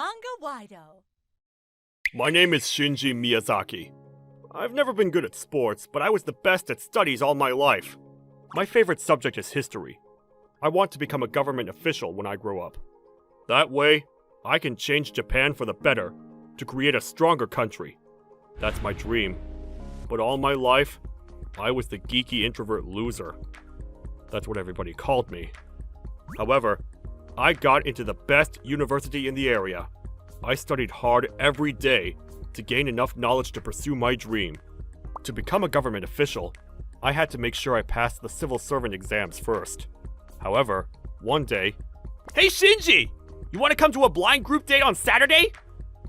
Manga-Waido. My name is Shinji Miyazaki. I've never been good at sports, but I was the best at studies all my life. My favorite subject is history. I want to become a government official when I grow up. That way, I can change Japan for the better, to create a stronger country. That's my dream. But all my life, I was the geeky introvert loser. That's what everybody called me. However, I got into the best university in the area. I studied hard every day to gain enough knowledge to pursue my dream. To become a government official, I had to make sure I passed the civil servant exams first. However, one day, "Hey Shinji! You want to come to a blind group date on Saturday?"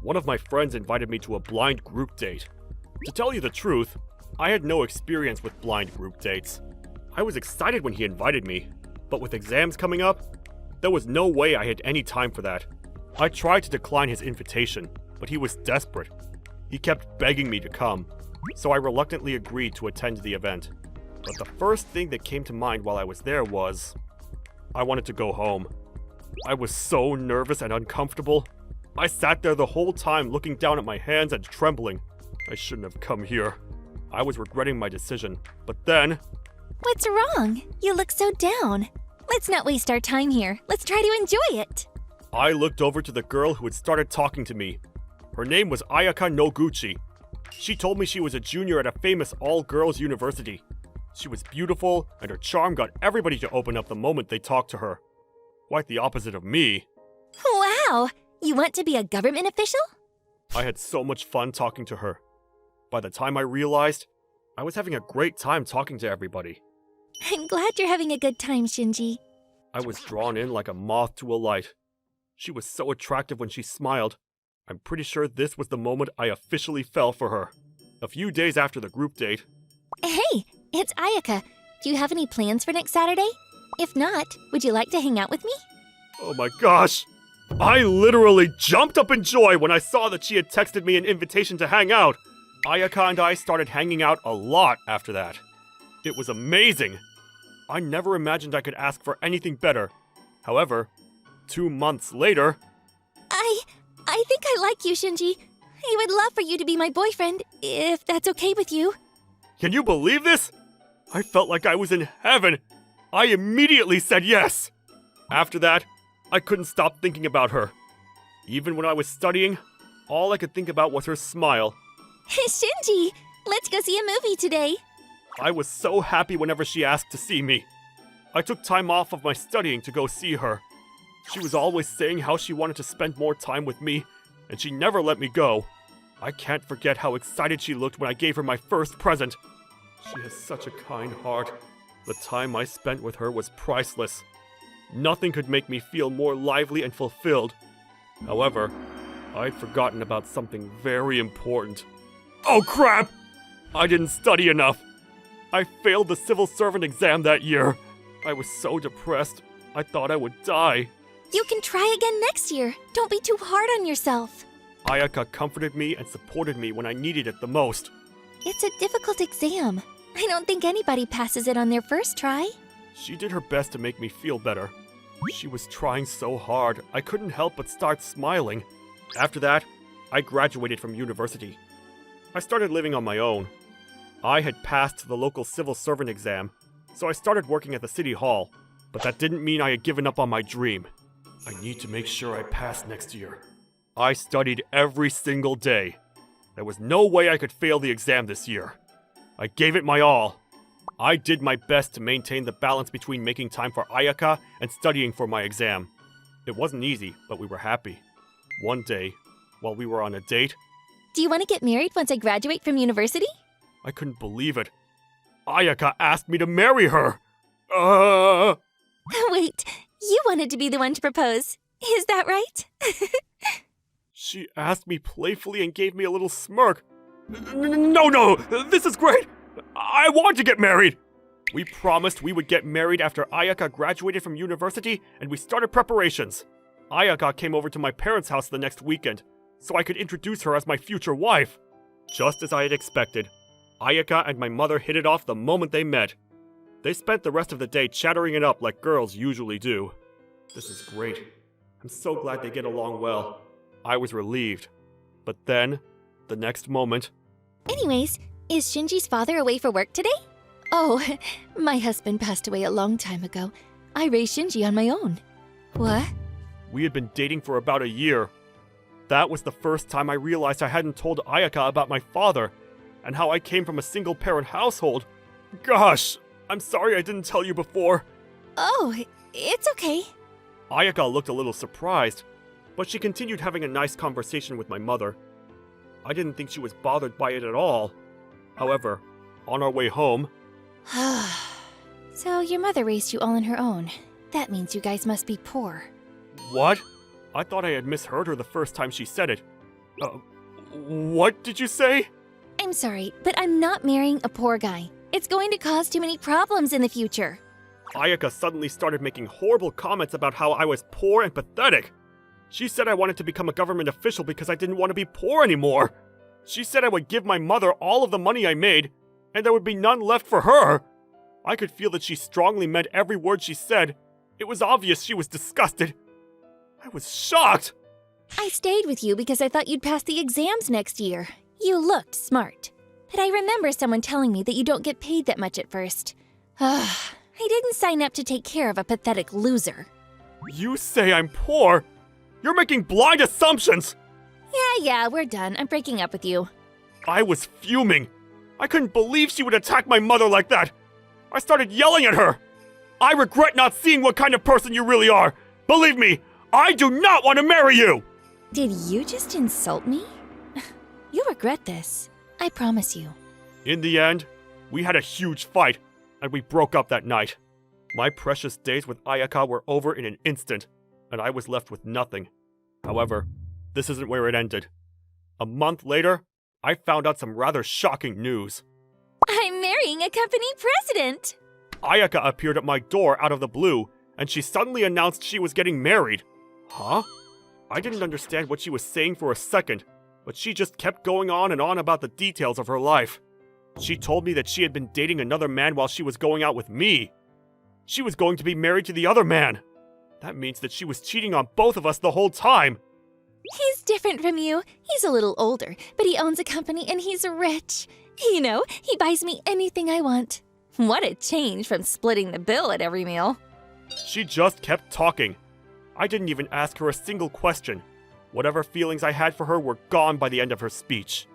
One of my friends invited me to a blind group date. To tell you the truth, I had no experience with blind group dates. I was excited when he invited me, but with exams coming up, there was no way I had any time for that. I tried to decline his invitation, but he was desperate. He kept begging me to come, so I reluctantly agreed to attend the event. But the first thing that came to mind while I was there was, I wanted to go home. I was so nervous and uncomfortable. I sat there the whole time looking down at my hands and trembling. I shouldn't have come here. I was regretting my decision, but then... What's wrong? You look so down. Let's not waste our time here. Let's try to enjoy it. I looked over to the girl who had started talking to me. Her name was Ayaka Noguchi. She told me she was a junior at a famous all-girls university. She was beautiful, and her charm got everybody to open up the moment they talked to her. Quite the opposite of me. Wow! You want to be a government official? I had so much fun talking to her. By the time I realized, I was having a great time talking to everybody. I'm glad you're having a good time, Shinji. I was drawn in like a moth to a light. She was so attractive when she smiled. I'm pretty sure this was the moment I officially fell for her. A few days after the group date... Hey, it's Ayaka. Do you have any plans for next Saturday? If not, would you like to hang out with me? Oh my gosh! I literally jumped up in joy when I saw that she had texted me an invitation to hang out. Ayaka and I started hanging out a lot after that. It was amazing. I never imagined I could ask for anything better. However, 2 months later... I think I like you, Shinji. I would love for you to be my boyfriend, if that's okay with you. Can you believe this? I felt like I was in heaven. I immediately said yes. After that, I couldn't stop thinking about her. Even when I was studying, all I could think about was her smile. Shinji, let's go see a movie today. I was so happy whenever she asked to see me. I took time off of my studying to go see her. She was always saying how she wanted to spend more time with me, and she never let me go. I can't forget how excited she looked when I gave her my first present. She has such a kind heart. The time I spent with her was priceless. Nothing could make me feel more lively and fulfilled. However, I'd forgotten about something very important. Oh crap! I didn't study enough. I failed the civil servant exam that year. I was so depressed, I thought I would die. You can try again next year. Don't be too hard on yourself. Ayaka comforted me and supported me when I needed it the most. It's a difficult exam. I don't think anybody passes it on their first try. She did her best to make me feel better. She was trying so hard, I couldn't help but start smiling. After that, I graduated from university. I started living on my own. I had passed the local civil servant exam, so I started working at the city hall. But that didn't mean I had given up on my dream. I need to make sure I pass next year. I studied every single day. There was no way I could fail the exam this year. I gave it my all. I did my best to maintain the balance between making time for Ayaka and studying for my exam. It wasn't easy, but we were happy. One day, while we were on a date... Do you want to get married once I graduate from university? I couldn't believe it. Ayaka asked me to marry her! Wait, you wanted to be the one to propose. Is that right? She asked me playfully and gave me a little smirk. No, this is great! I want to get married! We promised we would get married after Ayaka graduated from university, and we started preparations. Ayaka came over to my parents' house the next weekend, so I could introduce her as my future wife. Just as I had expected, Ayaka and my mother hit it off the moment they met. They spent the rest of the day chattering it up like girls usually do. This is great. I'm so glad they get along well. I was relieved. But then, the next moment... Anyways, is Shinji's father away for work today? Oh, my husband passed away a long time ago. I raised Shinji on my own. What? We had been dating for about a year. That was the first time I realized I hadn't told Ayaka about my father, and how I came from a single-parent household. Gosh, I'm sorry I didn't tell you before. Oh, it's okay. Ayaka looked a little surprised, but she continued having a nice conversation with my mother. I didn't think she was bothered by it at all. However, on our way home... So your mother raised you all on her own. That means you guys must be poor. What? I thought I had misheard her the first time she said it. What did you say? I'm sorry, but I'm not marrying a poor guy. It's going to cause too many problems in the future. Ayaka suddenly started making horrible comments about how I was poor and pathetic. She said I wanted to become a government official because I didn't want to be poor anymore. She said I would give my mother all of the money I made, and there would be none left for her. I could feel that she strongly meant every word she said. It was obvious she was disgusted. I was shocked. I stayed with you because I thought you'd pass the exams next year. You looked smart. But I remember someone telling me that you don't get paid that much at first. I didn't sign up to take care of a pathetic loser. You say I'm poor? You're making blind assumptions! Yeah, we're done. I'm breaking up with you. I was fuming. I couldn't believe she would attack my mother like that. I started yelling at her. I regret not seeing what kind of person you really are. Believe me, I do not want to marry you! Did you just insult me? You'll regret this. I promise you. In the end, we had a huge fight, and we broke up that night. My precious days with Ayaka were over in an instant, and I was left with nothing. However, this isn't where it ended. A month later, I found out some rather shocking news. I'm marrying a company president! Ayaka appeared at my door out of the blue, and she suddenly announced she was getting married. Huh? I didn't understand what she was saying for a second, but she just kept going on and on about the details of her life. She told me that she had been dating another man while she was going out with me. She was going to be married to the other man. That means that she was cheating on both of us the whole time. He's different from you. He's a little older, but he owns a company and he's rich. You know, he buys me anything I want. What a change from splitting the bill at every meal. She just kept talking. I didn't even ask her a single question. Whatever feelings I had for her were gone by the end of her speech.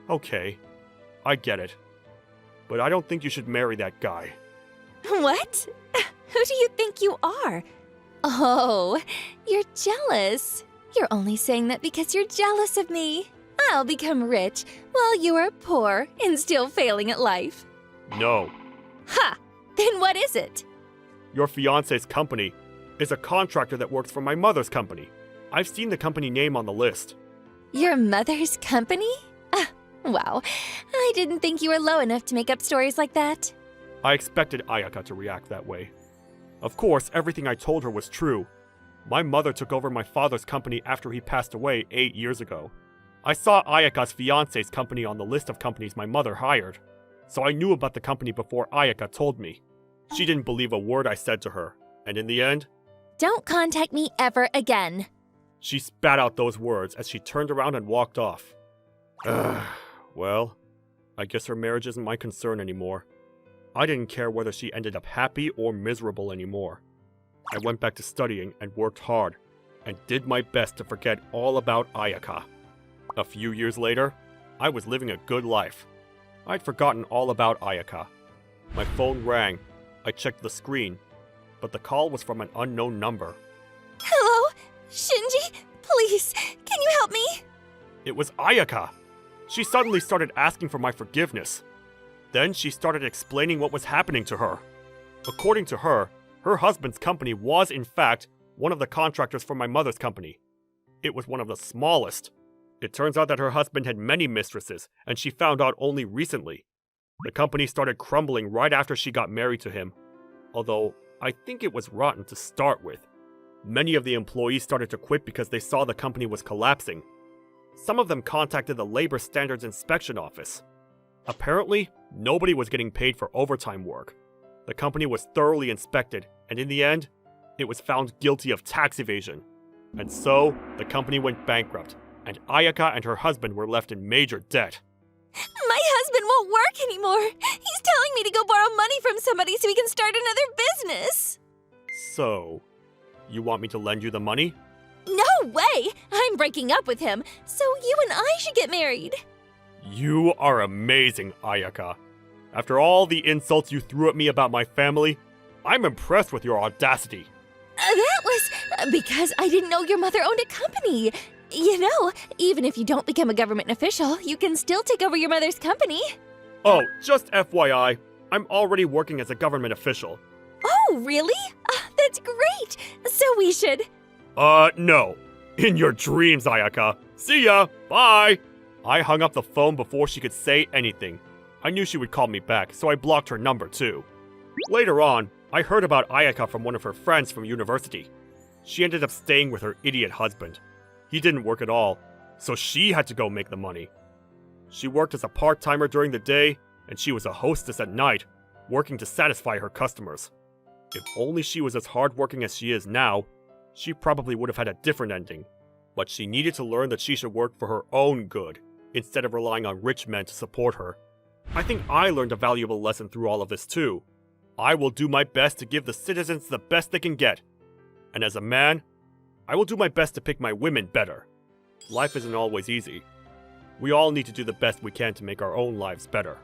Okay, I get it. But I don't think you should marry that guy. What? Who do you think you are? Oh, you're jealous. You're only saying that because you're jealous of me. I'll become rich while you are poor and still failing at life. No. Ha! Then what is it? Your fiancé's company is a contractor that works for my mother's company. I've seen the company name on the list. Your mother's company? Wow. I didn't think you were low enough to make up stories like that. I expected Ayaka to react that way. Of course, everything I told her was true. My mother took over my father's company after he passed away 8 years ago. I saw Ayaka's fiancé's company on the list of companies my mother hired, so I knew about the company before Ayaka told me. She didn't believe a word I said to her, and in the end... Don't contact me ever again. She spat out those words as she turned around and walked off. Well, I guess her marriage isn't my concern anymore. I didn't care whether she ended up happy or miserable anymore. I went back to studying and worked hard, and did my best to forget all about Ayaka. A few years later, I was living a good life. I'd forgotten all about Ayaka. My phone rang. I checked the screen, but the call was from an unknown number. Hello? Shinji? Please, can you help me? It was Ayaka. She suddenly started asking for my forgiveness. Then she started explaining what was happening to her. According to her, her husband's company was, in fact, one of the contractors for my mother's company. It was one of the smallest. It turns out that her husband had many mistresses, and she found out only recently. The company started crumbling right after she got married to him. Although, I think it was rotten to start with. Many of the employees started to quit because they saw the company was collapsing. Some of them contacted the Labor Standards Inspection Office. Apparently, nobody was getting paid for overtime work. The company was thoroughly inspected, and in the end, it was found guilty of tax evasion. And so, the company went bankrupt, and Ayaka and her husband were left in major debt. My husband won't work anymore. He's telling me to go borrow money from somebody so he can start another business. So, you want me to lend you the money? No way! I'm breaking up with him, so you and I should get married. You are amazing, Ayaka. After all the insults you threw at me about my family, I'm impressed with your audacity. That was because I didn't know your mother owned a company. You know, even if you don't become a government official, you can still take over your mother's company. Oh, just FYI, I'm already working as a government official. Oh, really? That's great! So we should... No. In your dreams, Ayaka. See ya! Bye! I hung up the phone before she could say anything. I knew she would call me back, so I blocked her number too. Later on, I heard about Ayaka from one of her friends from university. She ended up staying with her idiot husband. He didn't work at all, so she had to go make the money. She worked as a part-timer during the day, and she was a hostess at night, working to satisfy her customers. If only she was as hardworking as she is now, she probably would have had a different ending. But she needed to learn that she should work for her own good, instead of relying on rich men to support her. I think I learned a valuable lesson through all of this too. I will do my best to give the citizens the best they can get. And as a man, I will do my best to pick my women better. Life isn't always easy. We all need to do the best we can to make our own lives better.